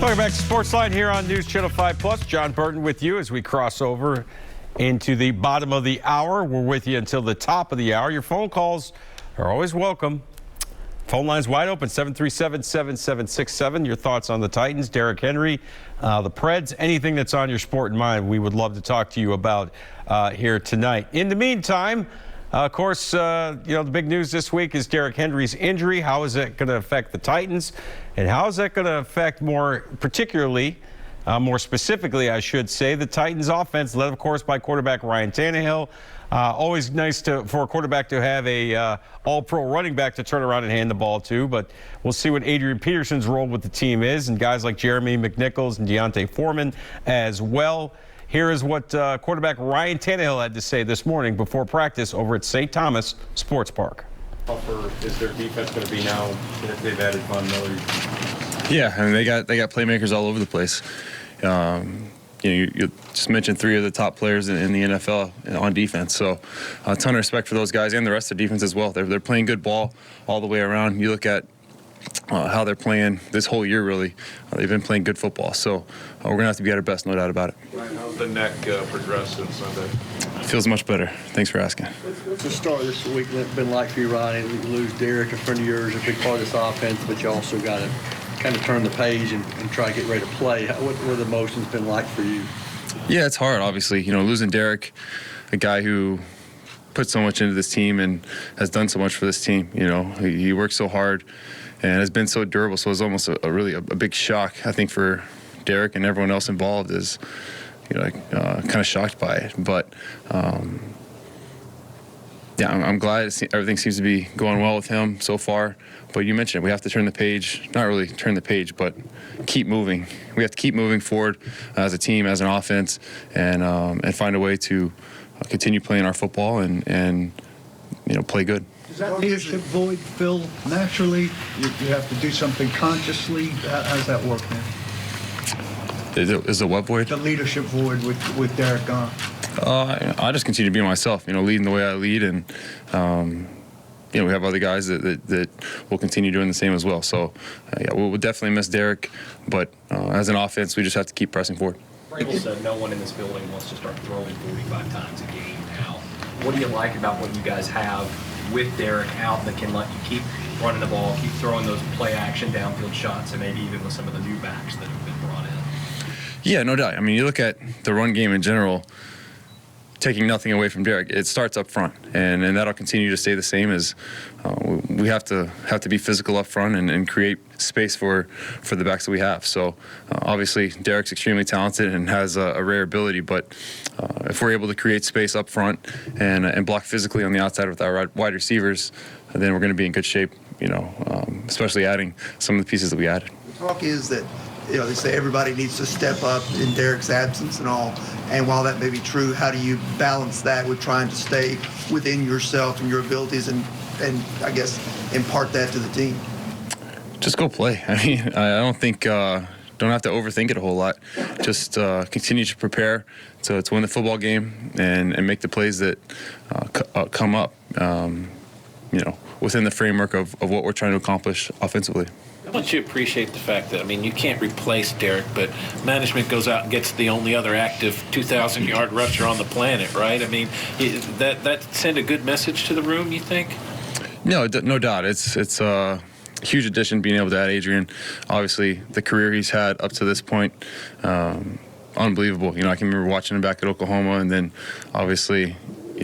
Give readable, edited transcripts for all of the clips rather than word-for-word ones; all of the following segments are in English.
Welcome back to SportsLine here on News Channel 5 Plus. Jon Burton with you as we cross over into the bottom of the hour. We're with you until the top of the hour. Your phone calls are always welcome. Phone lines wide open, 737-7767. Your thoughts on the Titans, Derrick Henry, the Preds, anything that's on your sport and mind, we would love to talk to you about here tonight. In the meantime, of course, the big news this week is Derrick Henry's injury. How is it going to affect the Titans? And how is that going to affect more specifically, I should say, the Titans offense, led, of course, by quarterback Ryan Tannehill. Always nice for a quarterback to have a all-pro running back to turn around and hand the ball to. But we'll see what Adrian Peterson's role with the team is, and guys like Jeremy McNichols and Deontay Foreman as well. Here is what quarterback Ryan Tannehill had to say this morning before practice over at St. Thomas Sports Park. How tougher is their defense going to be now that they've added Von Miller? Yeah, I mean they got playmakers all over the place. You just mentioned three of the top players in the NFL on defense, so a ton of respect for those guys and the rest of the defense as well. They're playing good ball all the way around. You look at how they're playing this whole year, really. They've been playing good football, so we're going to have to be at our best, no doubt about it. Ryan, how's the neck progressed since Sunday? Feels much better. Thanks for asking. What's the start of this week been like for you, Ryan? You lose Derrick, a friend of yours, a big part of this offense, but you also got to kind of turn the page and try to get ready to play. What the emotions been like for you? Yeah, it's hard, obviously. Losing Derrick, a guy who put so much into this team and has done so much for this team. He worked so hard and has been so durable, so it's almost a really big shock, I think, for Derrick and everyone else involved is, kind of shocked by it. But, I'm glad everything seems to be going well with him so far. But you mentioned it, we have to turn the page, not really turn the page, but keep moving. We have to keep moving forward as a team, as an offense, and find a way to continue playing our football and play good. Does that leadership void fill naturally? You have to do something consciously? How does that work, man? Is it what void? The leadership void with Derrick gone. I just continue to be myself, leading the way I lead, and we have other guys that will continue doing the same as well. So, we'll definitely miss Derrick, but as an offense, we just have to keep pressing forward. Vrabel said no one in this building wants to start throwing 45 times a game now. What do you like about what you guys have with Derrick out that can let you keep running the ball, keep throwing those play-action downfield shots, and maybe even with some of the new backs that have been brought in? Yeah, no doubt. I mean, you look at the run game in general, taking nothing away from Derrick, it starts up front, and that'll continue to stay the same. As we have to be physical up front and create space for the backs that we have. So obviously Derrick's extremely talented and has a rare ability, but if we're able to create space up front and block physically on the outside with our wide receivers, then we're going to be in good shape. Especially adding some of the pieces that we added. The talk is that they say everybody needs to step up in Derrick's absence and all. And while that may be true, how do you balance that with trying to stay within yourself and your abilities and I guess impart that to the team? Just go play. I mean, I don't think don't have to overthink it a whole lot. Just continue to prepare to win the football game and make the plays that come up. Within the framework of what we're trying to accomplish offensively. How much you appreciate the fact that, you can't replace Derrick, but management goes out and gets the only other active 2,000-yard rusher on the planet, right? That send a good message to the room, you think? No doubt. It's a huge addition being able to add Adrian. Obviously, the career he's had up to this point, unbelievable. I can remember watching him back at Oklahoma, and then obviously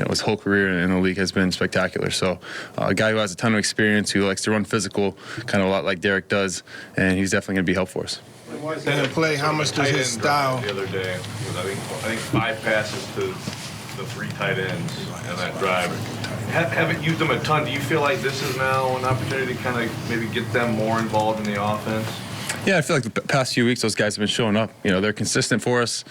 his whole career in the league has been spectacular. So a guy who has a ton of experience, who likes to run physical, kind of a lot like Derrick does, and he's definitely going to be helpful for us. In the play, how much does his style? The other day, I think 5 passes to the 3 tight ends in that drive. Haven't used them a ton. Do you feel like this is now an opportunity to kind of maybe get them more involved in the offense? Yeah, I feel like the past few weeks those guys have been showing up. They're consistent for us.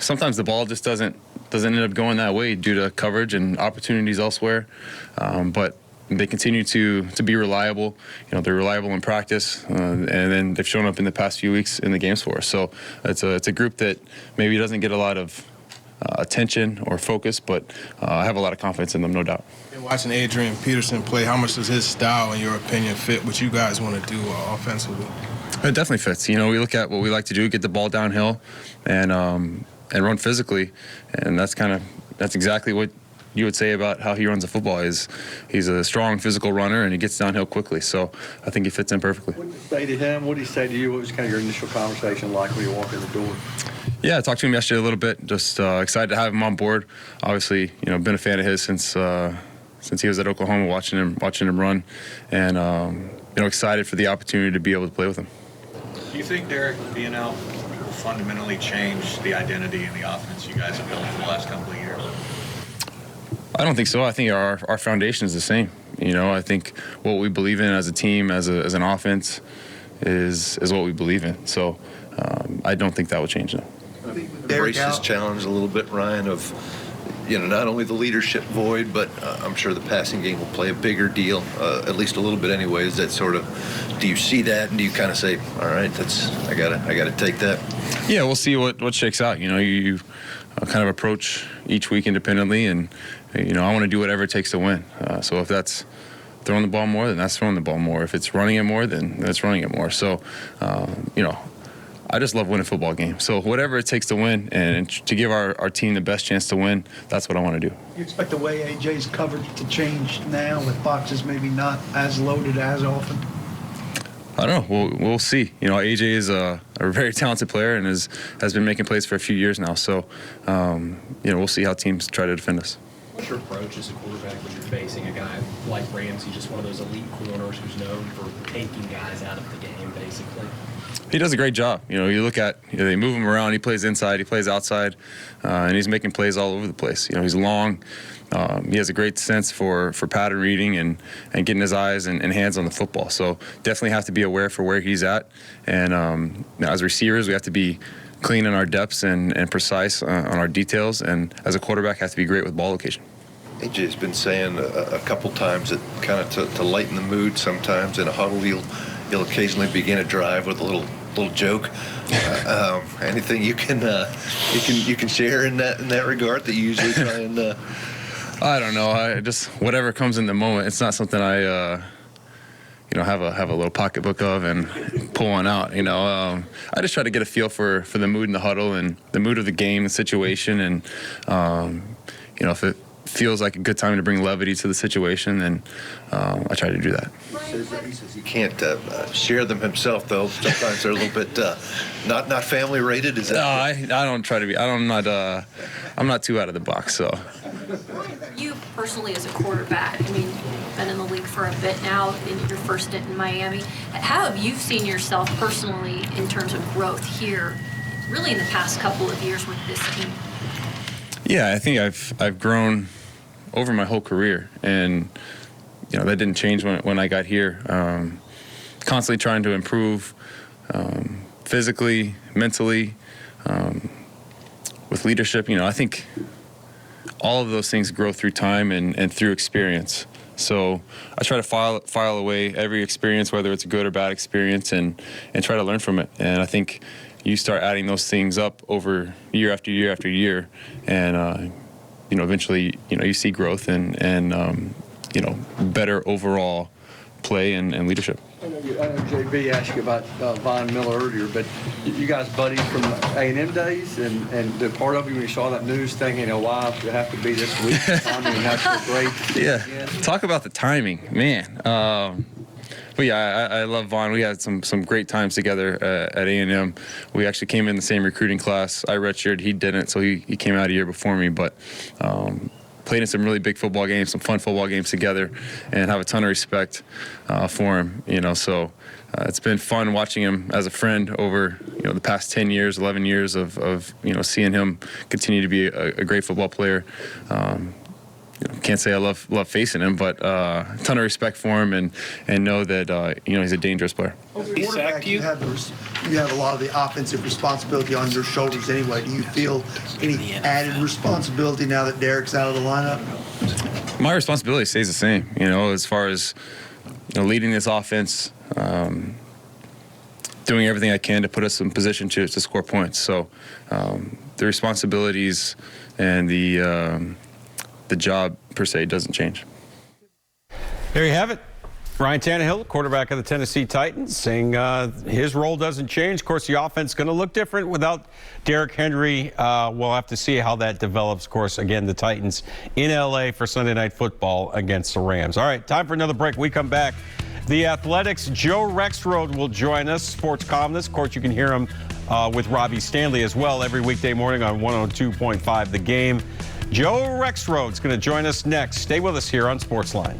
Sometimes the ball just doesn't end up going that way due to coverage and opportunities elsewhere. But they continue to be reliable. They're reliable in practice, and then they've shown up in the past few weeks in the games for us. So it's a group that maybe doesn't get a lot of attention or focus, but I have a lot of confidence in them, no doubt. Watching Adrian Peterson play, how much does his style, in your opinion, fit what you guys want to do offensively? It definitely fits. You know, we look at what we like to do: get the ball downhill, and run physically, and that's exactly what you would say about how he runs the football. He's a strong physical runner, and he gets downhill quickly. So I think he fits in perfectly. What did you say to him? What did he say to you? What was kind of your initial conversation like when you walked in the door? Yeah, I talked to him yesterday a little bit. Just excited to have him on board. Obviously, you know, been a fan of his since he was at Oklahoma, watching him run, and you know, excited for the opportunity to be able to play with him. Do you think Derek being out fundamentally changed the identity and the offense you guys have built for the last couple of years? I don't think so. I think our foundation is the same. You know, I think what we believe in as a team, as an offense, is what we believe in. So I don't think that will change now. Embrace this challenge a little bit, Ryan, of, you know, not only the leadership void, but I'm sure the passing game will play a bigger deal, at least a little bit anyways. That sort of, do you see that, and do you kind of say, all right, I gotta take that? Yeah, we'll see what shakes out. You know, you kind of approach each week independently, and you know, I want to do whatever it takes to win. So if that's throwing the ball more, then that's throwing the ball more. If it's running it more, then that's running it more. So, you know, I just love winning football games. So whatever it takes to win and to give our team the best chance to win, that's what I want to do. You expect the way AJ's covered to change now with boxes maybe not as loaded as often? I don't know. We'll see. You know, AJ is a very talented player and has been making plays for a few years now. So, you know, we'll see how teams try to defend us. What's your approach as a quarterback when you're facing a guy like Ramsey, just one of those elite corners who's known for taking guys out of the game, basically? He does a great job. You know, you look at, you know, they move him around. He plays inside. He plays outside, and he's making plays all over the place. You know, he's long. He has a great sense for pattern reading and getting his eyes and hands on the football. So definitely have to be aware for where he's at. And as receivers, we have to be clean in our depths and precise on our details. And as a quarterback, have to be great with ball location. AJ's been saying a couple times that kind of to lighten the mood sometimes in a huddle, you'll occasionally begin a drive with a little joke. Anything you can share in that regard that you usually try and I don't know. I just whatever comes in the moment. It's not something I you know, have a little pocketbook of and pull one out. You know, I just try to get a feel for the mood in the huddle and the mood of the game, the situation, and you know, if it feels like a good time to bring levity to the situation, then I try to do that. He says he can't share them himself, though. Sometimes they're a little bit not family rated. Is that? No, I don't try to be. I'm not too out of the box. So. You personally, as a quarterback, I mean, you've been in the league for a bit now. In your first stint in Miami, how have you seen yourself personally in terms of growth here, really in the past couple of years with this team? Yeah, I think I've grown over my whole career, and you know, that didn't change when I got here. Constantly trying to improve physically, mentally, with leadership. You know, I think all of those things grow through time and through experience. So I try to file away every experience, whether it's a good or bad experience, and try to learn from it. And I think you start adding those things up over year after year after year, and you know, eventually, you know, you see growth and you know, better overall play and leadership. I know JB asked you about Von Miller earlier, but you guys buddies from A&M days, and the part of you when you saw that news thing, you know, why it have to be this week? I mean, that's so great. Yeah, talk about the timing, man. But yeah, I love Von. We had some great times together at A&M. We actually came in the same recruiting class. I redshirted, he didn't, so he came out a year before me. But played in some really big football games, some fun football games together, and have a ton of respect for him. You know, so it's been fun watching him as a friend over, you know, the past 10 years, 11 years of you know, seeing him continue to be a great football player. You know, can't say I love facing him, but a ton of respect for him, and know that you know, he's a dangerous player. He sacked you. You have a lot of the offensive responsibility on your shoulders anyway. Do you feel any added responsibility now that Derek's out of the lineup? My responsibility stays the same. You know, as far as, you know, leading this offense, doing everything I can to put us in position to score points. So the responsibilities and the job per se doesn't change. There you have it. Ryan Tannehill, quarterback of the Tennessee Titans, saying his role doesn't change. Of course, the offense is going to look different without Derrick Henry. We'll have to see how that develops. Of course, again, the Titans in L.A. for Sunday Night Football against the Rams. All right, time for another break. We come back. The Athletics' Joe Rexrode will join us, sports columnist. Of course, you can hear him with Robbie Stanley as well every weekday morning on 102.5 The Game. Joe Rexrode is going to join us next. Stay with us here on SportsLine.